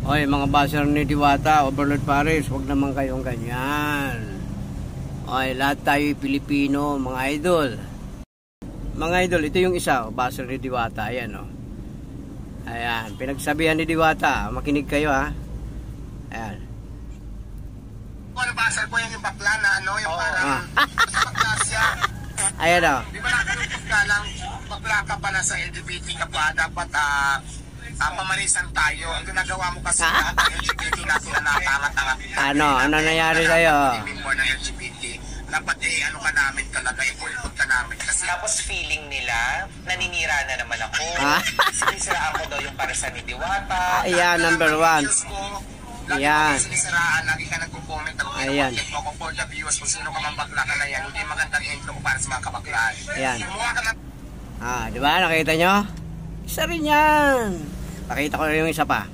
Oy, mga baser ni Diwata, Overlord Paris, wag naman kayong ganyan. Oy, lahat tayo Pilipino, mga idol. Mga idol, ito yung isa, baser ni Diwata, ayan o. Ayan, pinagsabihan ni Diwata, makinig kayo ha. Ayan. Ano baser ko yung bakla na ano, yung parang bakla siya. Ayan o. Di ba nakalupot ka lang, bakla ka pala sa LGBT ka pa, dapat pamalisan tayo. Ang ginagawa mo kasi lahat ng LGBT natin na natangat-tangat. Ano nangyari sa'yo? More ng LGBT. Dapat ano ka namin talaga, ipulpot ka namin. Kasi tapos feeling nila, naninira na naman ako. Sinisiraan ko daw yung paresan ni Diwata. Ayan, number 1. Ayan. Sinisiraan, lagi ka nagko-comment. Ayan. Ako for the viewers, kung sino ka mang bakla ka na yan, hindi magandang intro ko para sa mga kabaklaan. Ayan. Kumuha ka na. Diba? Nakita nyo? Isa rin yan. Nakita ko yung isa pa.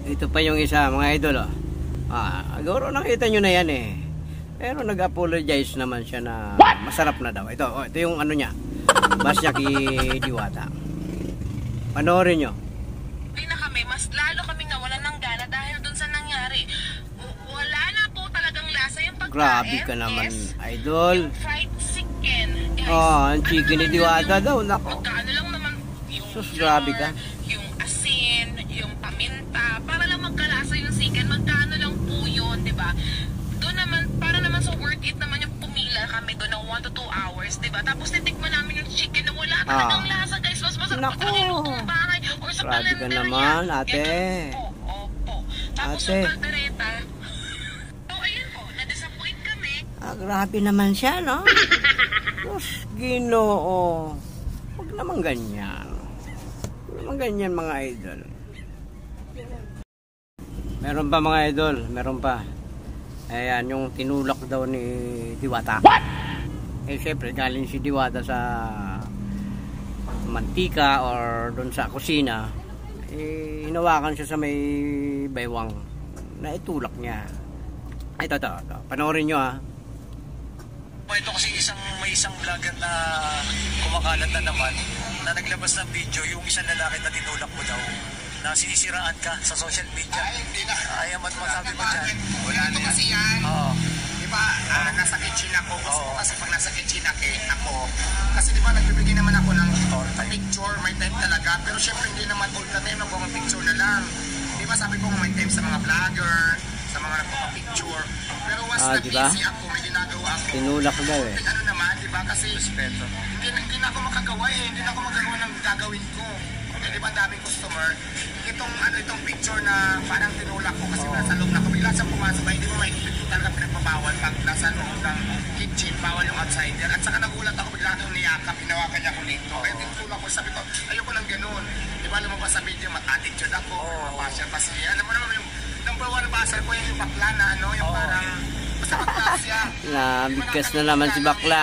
Ito pa yung isa, mga idol oh. Siguro nakita nyo na yan eh. Pero nag-apologize naman siya na masarap na daw. Ito yung ano niya. Bas niya kay Diwata. Panoorin nyo. Hindi na kami, mas lalo kami nawalan ng gana dahil dun sa nangyari. Wala na po talagang lasa yung pagkain. Grabe ka naman, idol. Yung fried chicken. Ang chicken ni Diwata daw. Nako. Magkano lang naman yung sus, grabe ka. Yung asin, yung paminta. Para lang magkalasa yung chicken. Magkano lang po yun, diba? Doon naman, para naman so worth it naman yung pumila kami doon ng 1 to 2 hours, diba? Tapos titikman namin yung chicken na wala talagang lasa, guys. Mas masarap pa talaga yung lutong bahay or sa grabe ka kalenderya. naman, ate. Opo. Tapos ate, yung kaldereta, ayun po, na-disappoint kami. Grabe naman siya, no? Diyos, Ginoo. Huwag naman ganyan. Huwag naman ganyan, mga idol. Meron pa, mga idol. Meron pa. Ayan, yung tinulak daw ni Diwata. What? Siyempre, galing si Diwata sa mantika or doon sa kusina. Hinawakan siya sa may baywang na itulak niya. Ito. Panoorin nyo ha. Ito kasi may isang vlogger na kumakalat na naman na naglabas ng video yung isang lalaki na tinulak mo daw na sinisiraan ka sa social media. Hindi na. Ayaw masabi mo dyan. Wala na kasi yan. Oo. Diba, nasa kitchen ako. Kasi pag nasa kitchen ako, kasi diba nagbibigay naman ako ng picture, may time talaga. Pero syempre hindi naman all the time nagpapapicture na lang. Diba sabi ko may time sa mga vlogger, sa mga nagpapapicture. Pero once na busy ako, may ginagawa ako. Tinulak daw eh. Ano naman, diba, kasi respeto. Hindi na ako makagawa eh. Hindi na ako magagawa ng gagawin ko. Di ba daming customer, itong picture na parang tinulak ko kasi nasa loob na ko, bigla siyang pumasok, hindi mo maikipit talaga pinagpabawal pag nasa loob ng kitchen, bawal yung outsider. At saka nagulat ako, bigla akong niyakap, hinawakan niya ako nito. Kaya tinulak ko, sabi ko, ayoko lang ganun. Di ba lumabas sa video, mat-attitude ako, mapasya pa siya. Alam mo naman yung number 1 baser ko yung bakla na yung parang basta bakla siya. Nabigkas na naman si bakla.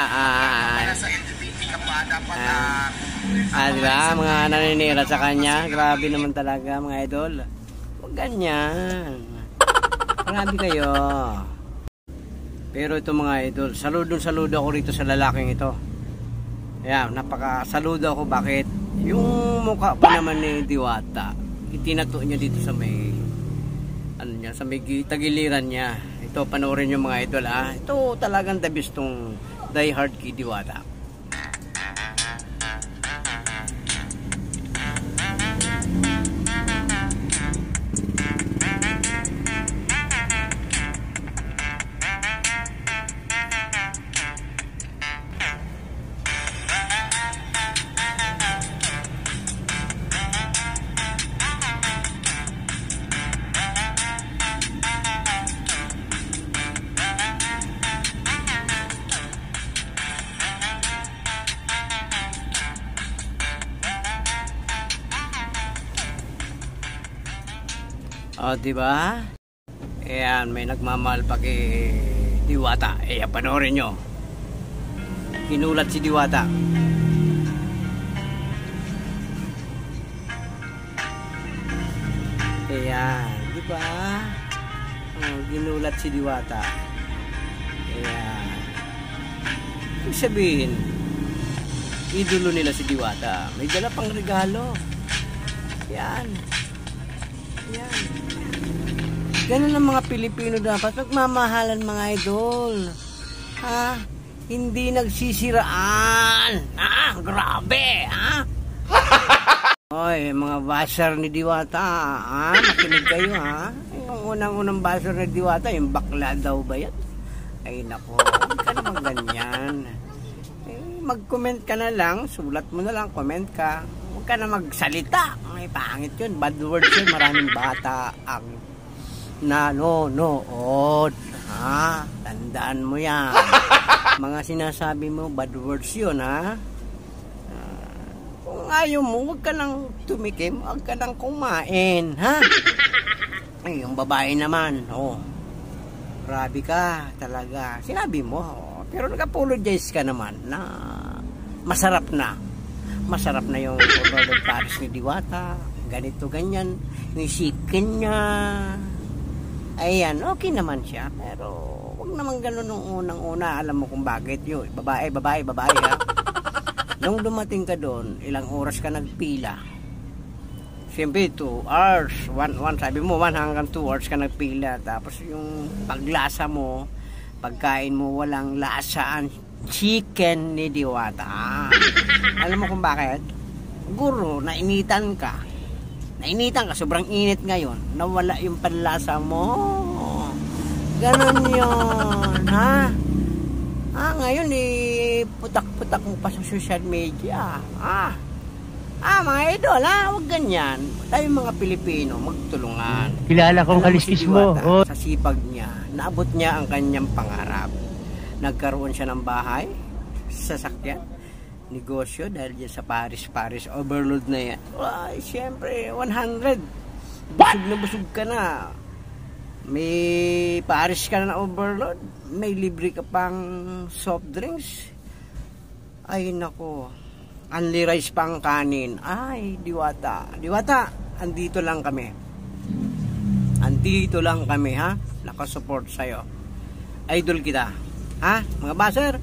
Sa LGBT ka pa, dapat diba? Mga naninira sa kanya. Grabe naman talaga, mga idol. Huwag ganyan. Grabe kayo. Pero ito, mga idol, saludo ako rito sa lalaking ito. Ayan, napaka-saludo ako. Bakit? Yung mukha pa naman ni Diwata, itinato niya dito sa may sa may tagiliran niya. Ito, panoorin yung mga idol ha. Ito talagang the best tong Die Hard kay Diwata. Diba? Ayan, may nagmamahal pa kay Diwata. Panoorin nyo. Kinulat si Diwata. Ayan, diba? Ginulat si Diwata. Ayan. Ibig sabihin, idolo nila si Diwata. May dala pang regalo. Yan. Ganun ang mga Pilipino dapat. Magmamahalan mga idol. Ha? Hindi nagsisiraan. Grabe. Ha? Oy, mga basher ni Diwata. Makinig kayo ha. Yung unang-unang basher ni Diwata, yung bakla daw ba yan? Ay nako, huwag ka naman ganyan. Mag-comment ka na lang, sulat mo na lang, comment ka. Huwag ka na magsalita. Ay, pangit yun. Bad words yun. Maraming bata ang nanonood. Ha? Tandaan mo yan. Mga sinasabi mo, bad words yun, ha? Kung ayaw mo, huwag ka nang tumikim, huwag ka nang kumain, ha? Ay, yung babae naman, grabe ka talaga. Sinabi mo, pero nag-apologize ka naman na masarap na. Masarap na yung overload Paris ni Diwata. Ganito, ganyan. Yung chicken niya. Ayan, okay naman siya. Pero, huwag naman ganun nung unang-una. Alam mo kung bakit yun. Babae, ha? Nung dumating ka doon, ilang oras ka nagpila. Siyempre, 2 hours. Sabi mo, 1 hanggang 2 hours ka nagpila. Tapos yung paglasa mo, pagkain mo, walang lasaan. Chicken ni Diwata. Alam mo kung bakit? Siguro, nainitan ka. Sobrang init ngayon. Nawala yung panlasa mo. Ganon yun, ha? Ngayon putak-putak mo pa sa social media. Mga idol, huwag ganyan. Tayo mga Pilipino, magtulungan. Kilala kong kaliskis mo. Sa sipag niya, naabot niya ang kanyang pangarap. Nagkaroon siya ng bahay, sasakyan, negosyo dahil dyan sa Paris overload na yan. Siyempre, 100. Busog ka na. May Paris ka na overload. May libre ka pang soft drinks. Ay nako, only rice pang kanin. Ay, Diwata, andito lang kami, ha, nakasupport sa'yo. Idol kita, ha, mga baser.